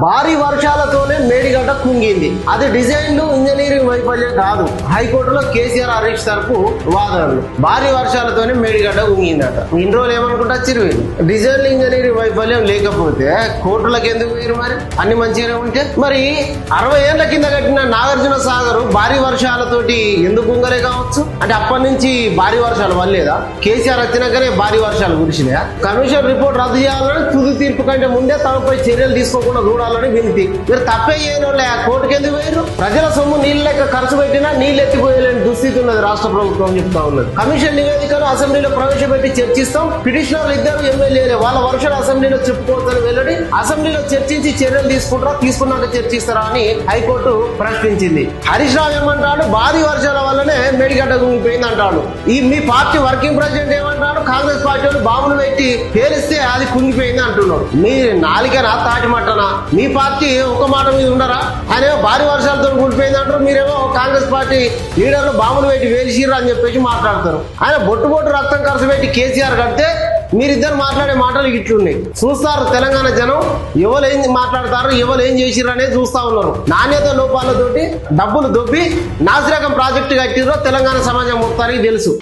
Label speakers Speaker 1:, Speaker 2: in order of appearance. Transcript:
Speaker 1: భారీ వర్షాలతోనే మేడిగడ్డ కుంగింది. అది design engineering వైఫల్యం కాదు. హైకోర్టులో కేసీఆర్ హరీష్ తరపు వాదనలు. భారీ వర్షాలతోనే మేడిగడ్డ కుంగిందట. ఇన్ని రోజులు ఏమనుకుంటా చిరువేరు డిజైన్ ఇంజనీరింగ్ వైఫల్యం లేకపోతే కోర్టులకు ఎందుకు వేరు? మరి అన్ని మంచిగానే ఉంటే మరి 60 ఏళ్ల కింద కట్టిన నాగార్జున సాగర్ భారీ వర్షాలతోటి ఎందుకు కుంగలే కావచ్చు? అంటే అప్పటి నుంచి భారీ వర్షాలు వల్లేదా? కేసీఆర్ వచ్చినాకనే భారీ వర్షాలు కురిసినాయా? కమిషన్ రిపోర్ట్ రద్దు చేయాలని తుది తీర్పు కంటే ముందే తమపై చర్యలు తీసుకోకుండా చూడాలని వినతి. మీరు తప్పే చేయనోళ్ళే కోర్టుకు ఎందుకు వేయరు? ప్రజల సొమ్ము నీళ్ళు లెక్క ఖర్చు పెట్టినా నీళ్ళు ఎత్తిపోయలేని దుస్థితి ఉన్నది రాష్ట్ర ప్రభుత్వం చెప్తా ఉన్నది. కమిషన్ నివేదికను అసెంబ్లీలో ప్రవేశపెట్టి చర్చిస్తాం. పిటిషనర్లు ఇద్దరు ఎమ్మెల్యేలే వాళ్ళ వర్షాలు అసెంబ్లీలో చెప్పుకోవద్దని వెల్లడి. అసెంబ్లీలో చర్చించి చర్యలు తీసుకుంటారా, తీసుకున్నాక చర్చిస్తారా అని హైకోర్టు ప్రశ్నించింది. హరీష్ రావు ఏమంటాడు? భారీ వర్షాల వల్లనే మేడిగడ్డ కుంగిపోయింది అంటాడు. ఈ మీ పార్టీ వర్కింగ్ ప్రెసిడెంట్ ఏమంటాడు? కాంగ్రెస్ పార్టీ వాళ్ళు బాంబులు పెట్టి పేలిస్తే అది కుంగిపోయింది అంటున్నాడు. మీ నాలుగనా తాటిమట్టనా? మీ పార్టీ ఒక మాట మీద ఉండరా? ఆయన భారీ వర్షాలతో కూలిపోయింది అంటారు, మీరేమో కాంగ్రెస్ పార్టీ లీడర్లు బాంబులు పెట్టి వేలిసిర్రు అని చెప్పేసి మాట్లాడతారు. ఆయన బొట్టు బొట్టు రక్తం ఖర్చు పెట్టి కేసీఆర్ కడితే మీరిద్దరు మాట్లాడే మాటలు ఇట్లున్నాయి. చూస్తారు తెలంగాణ జనం ఎవరు ఏం మాట్లాడతారు, ఎవరు ఏం చేసిర్రు అనేది చూస్తా ఉన్నారు. నాణ్యత లోపాలతోటి డబ్బులు దొబ్బి నాసిరకం ప్రాజెక్టు కట్టిర్రో తెలంగాణ సమాజం మొత్తానికి తెలుసు.